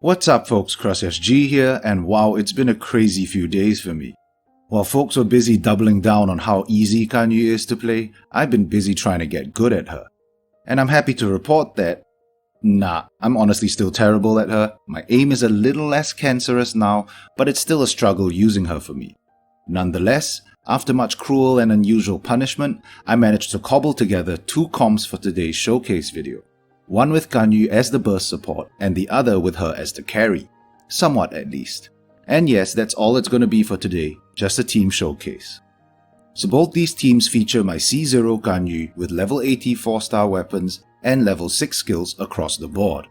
What's up folks, CrushSG here, and wow, it's been a crazy few days for me. While folks were busy doubling down on how easy Ganyu is to play, I've been busy trying to get good at her. And I'm happy to report that, I'm honestly still terrible at her. My aim is a little less cancerous now, but it's still a struggle using her for me. Nonetheless, after much cruel and unusual punishment, I managed to cobble together 2 comps for today's showcase video. One with Ganyu as the burst support and the other with her as the carry. Somewhat at least. And yes, that's all it's going to be for today, just a team showcase. So both these teams feature my C0 Ganyu with level 80 4-star weapons and level 6 skills across the board.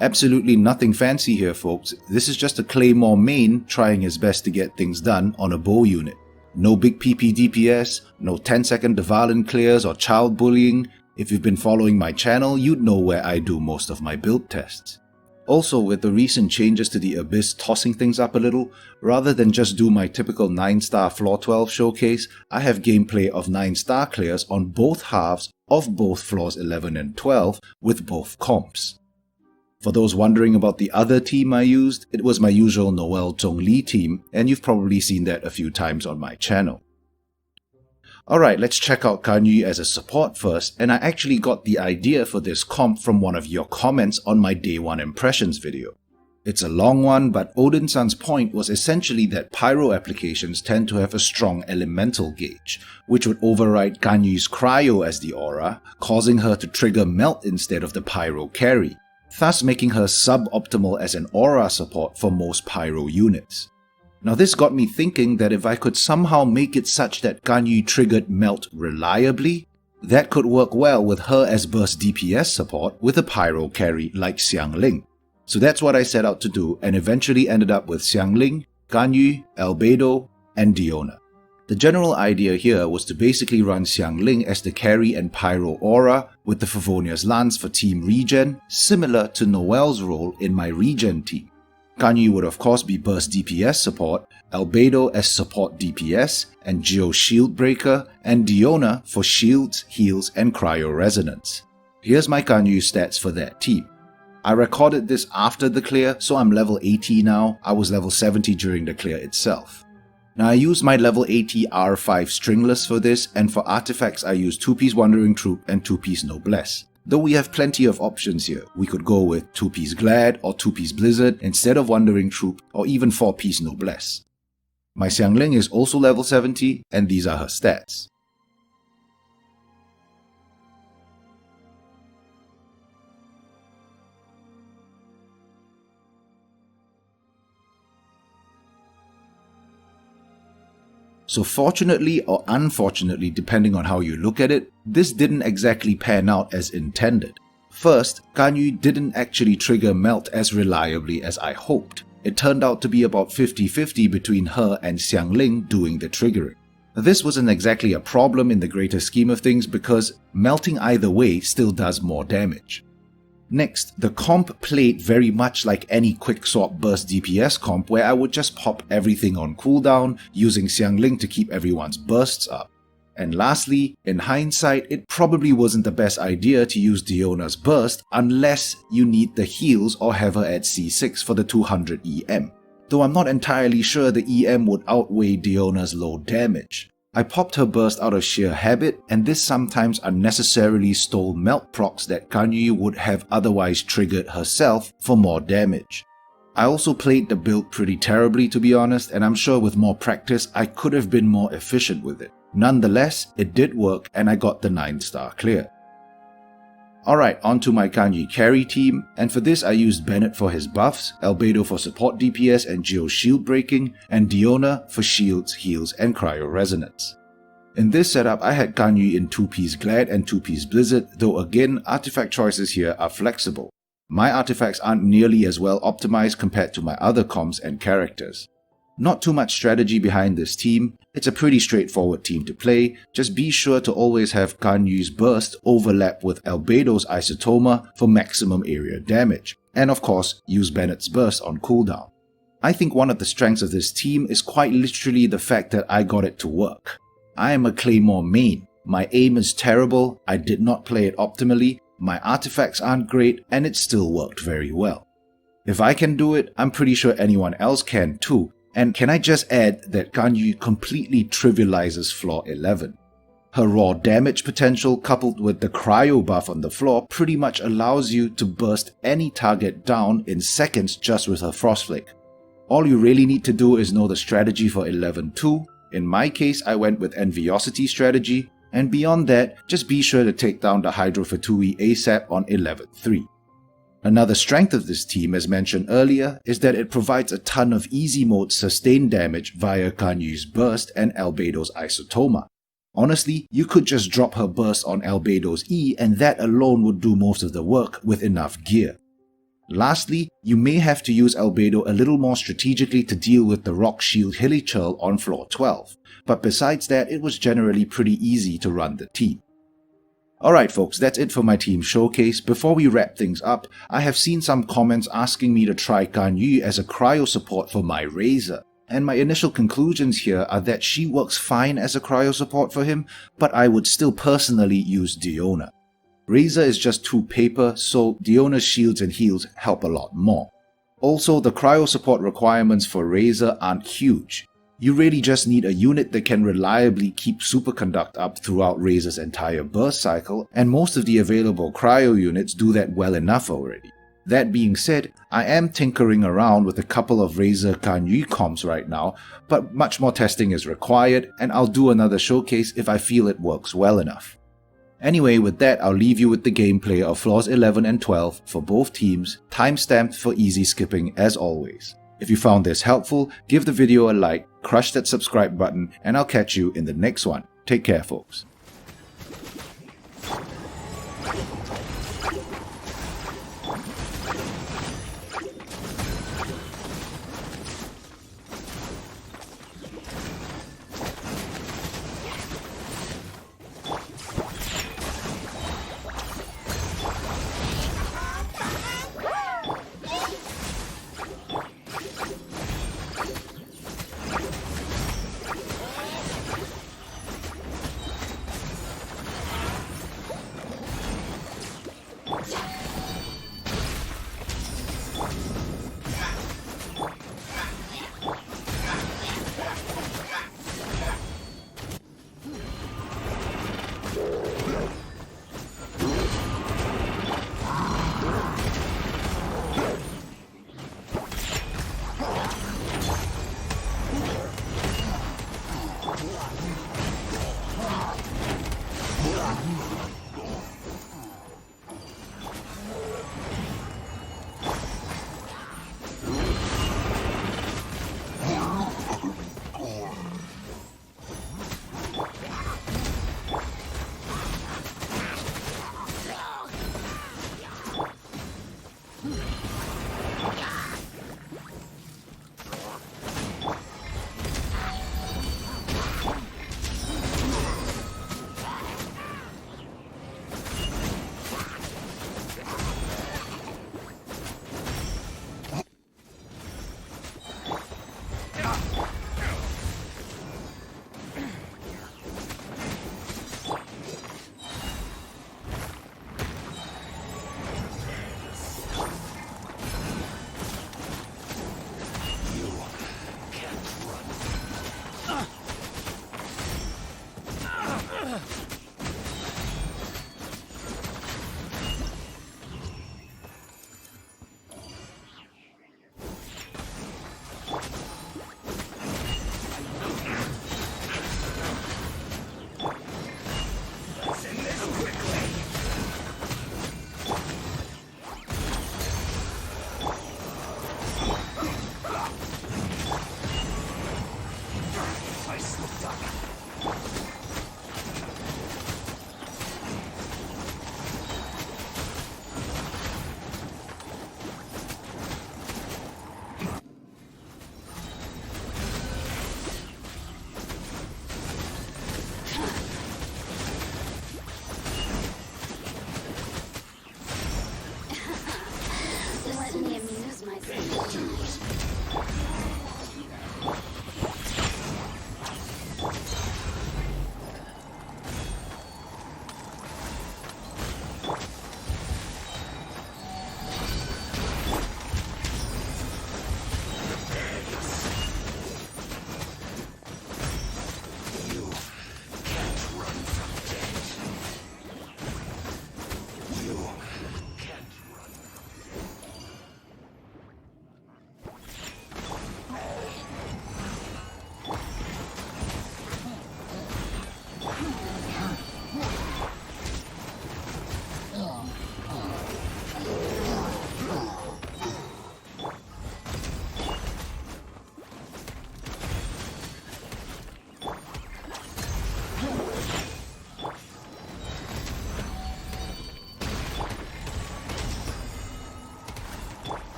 Absolutely nothing fancy here folks, this is just a Claymore main trying his best to get things done on a bow unit. No big PP DPS, no 10-second Dvalin clears or child bullying. If you've been following my channel, you'd know where I do most of my build tests. Also, with the recent changes to the Abyss tossing things up a little, rather than just do my typical 9-star Floor 12 showcase, I have gameplay of 9-star clears on both halves of both Floors 11 and 12 with both comps. For those wondering about the other team I used, it was my usual Noelle Zhongli team, and you've probably seen that a few times on my channel. Alright, let's check out Ganyu as a support first, and I actually got the idea for this comp from one of your comments on my Day 1 Impressions video. It's a long one, but Odin-san's point was essentially that pyro applications tend to have a strong elemental gauge, which would override Ganyu's cryo as the aura, causing her to trigger melt instead of the pyro carry, thus making her suboptimal as an aura support for most pyro units. Now this got me thinking that if I could somehow make it such that Ganyu triggered melt reliably, that could work well with her as burst DPS support with a pyro carry like Xiangling. So that's what I set out to do and eventually ended up with Xiangling, Ganyu, Albedo, and Diona. The general idea here was to basically run Xiangling as the carry and pyro aura with the Favonia's Lance for team regen, similar to Noelle's role in my regen team. Ganyu would of course be burst DPS support, Albedo as support DPS and Geo shield breaker, and Diona for shields, heals, and cryo resonance. Here's my Ganyu stats for that team. I recorded this after the clear, so I'm level 80 now. I was level 70 during the clear itself. Now I used my level 80 R5 stringless for this, and for artifacts I used 2-piece Wandering Troop and 2-piece Noblesse. Though we have plenty of options here, we could go with 2-piece Glad or 2-piece Blizzard instead of Wandering Troop, or even 4-piece Noblesse. My Xiangling is also level 70, and these are her stats. So fortunately or unfortunately, depending on how you look at it, this didn't exactly pan out as intended. First, Ganyu didn't actually trigger melt as reliably as I hoped. It turned out to be about 50-50 between her and Xiangling doing the triggering. This wasn't exactly a problem in the greater scheme of things because melting either way still does more damage. Next, the comp played very much like any quick swap burst DPS comp where I would just pop everything on cooldown using Xiangling to keep everyone's bursts up. And lastly, in hindsight, it probably wasn't the best idea to use Diona's burst unless you need the heals or have her at C6 for the 200 EM. Though I'm not entirely sure the EM would outweigh Diona's low damage. I popped her burst out of sheer habit, and this sometimes unnecessarily stole melt procs that Ganyu would have otherwise triggered herself for more damage. I also played the build pretty terribly to be honest, and I'm sure with more practice I could have been more efficient with it. Nonetheless, it did work and I got the 9-star clear. Alright, onto my Ganyu carry team, and for this I used Bennett for his buffs, Albedo for support DPS and Geo shield breaking, and Diona for shields, heals, and cryo resonance. In this setup I had Ganyu in 2-piece Glad and 2-piece Blizzard, though again artifact choices here are flexible. My artifacts aren't nearly as well optimized compared to my other comps and characters. Not too much strategy behind this team, it's a pretty straightforward team to play, just be sure to always have Ganyu's burst overlap with Albedo's Isotoma for maximum area damage, and of course use Bennett's burst on cooldown. I think one of the strengths of this team is quite literally the fact that I got it to work. I am a Claymore main, my aim is terrible, I did not play it optimally, my artifacts aren't great, and it still worked very well. If I can do it, I'm pretty sure anyone else can too. And can I just add that Ganyu completely trivializes floor 11. Her raw damage potential coupled with the cryo buff on the floor pretty much allows you to burst any target down in seconds just with her Frostflake. All you really need to do is know the strategy for 11-2. In my case, I went with Enviosity strategy, and beyond that, just be sure to take down the Hydro Fatui ASAP on 11-3. Another strength of this team, as mentioned earlier, is that it provides a ton of easy mode sustained damage via Ganyu's burst and Albedo's Isotoma. Honestly, you could just drop her burst on Albedo's E and that alone would do most of the work with enough gear. Lastly, you may have to use Albedo a little more strategically to deal with the Rock Shield Hilichurl on floor 12, but besides that it was generally pretty easy to run the team. Alright folks, that's it for my team showcase. Before we wrap things up, I have seen some comments asking me to try Ganyu as a cryo support for my Razor, and my initial conclusions here are that she works fine as a cryo support for him, but I would still personally use Diona. Razor is just too paper, so Diona's shields and heals help a lot more. Also, the cryo support requirements for Razor aren't huge. You really just need a unit that can reliably keep superconduct up throughout Razor's entire burst cycle, and most of the available cryo units do that well enough already. That being said, I am tinkering around with a couple of Razor Ganyu comps right now, but much more testing is required, and I'll do another showcase if I feel it works well enough. Anyway, with that, I'll leave you with the gameplay of floors 11 and 12 for both teams, timestamped for easy skipping as always. If you found this helpful, give the video a like, crush that subscribe button, and I'll catch you in the next one. Take care, folks.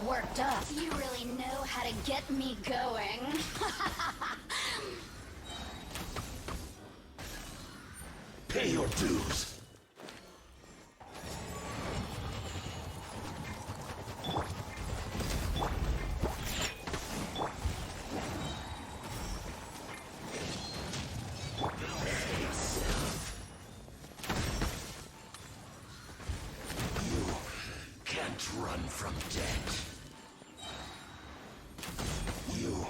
Worked up. You really know how to get me going. Pay your dues. You can't can't run from death. You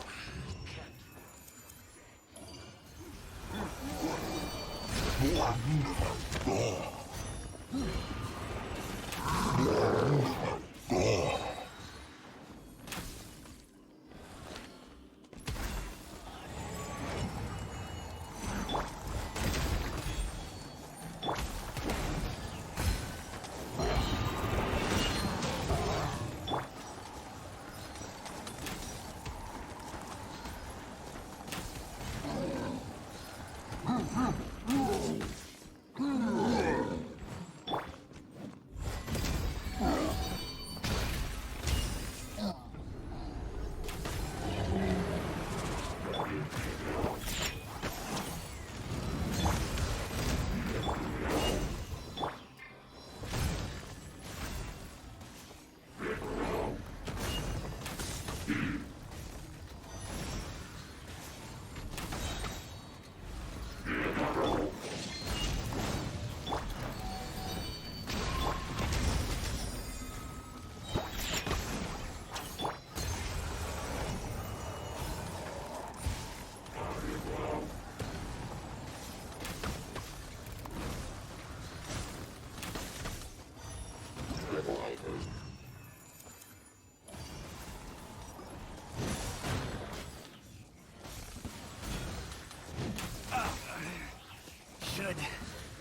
should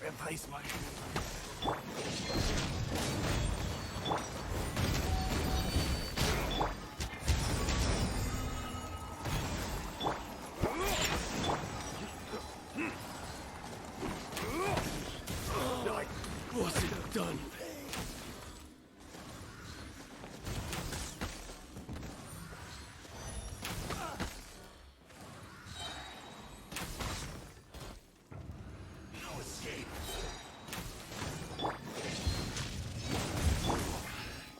replace my... I wasn't done. no escape.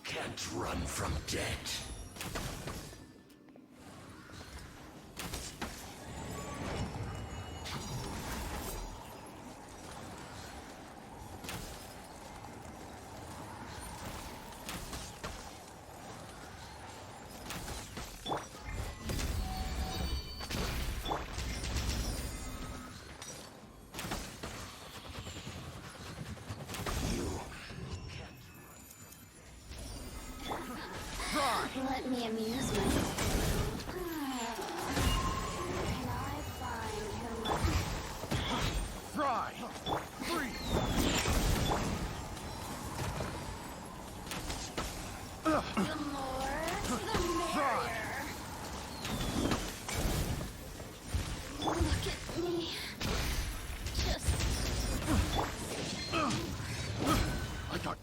Can't run from death. Let me amuse myself. Can I find who Fry! Freeze! the more, the merrier. Look at me. Just I got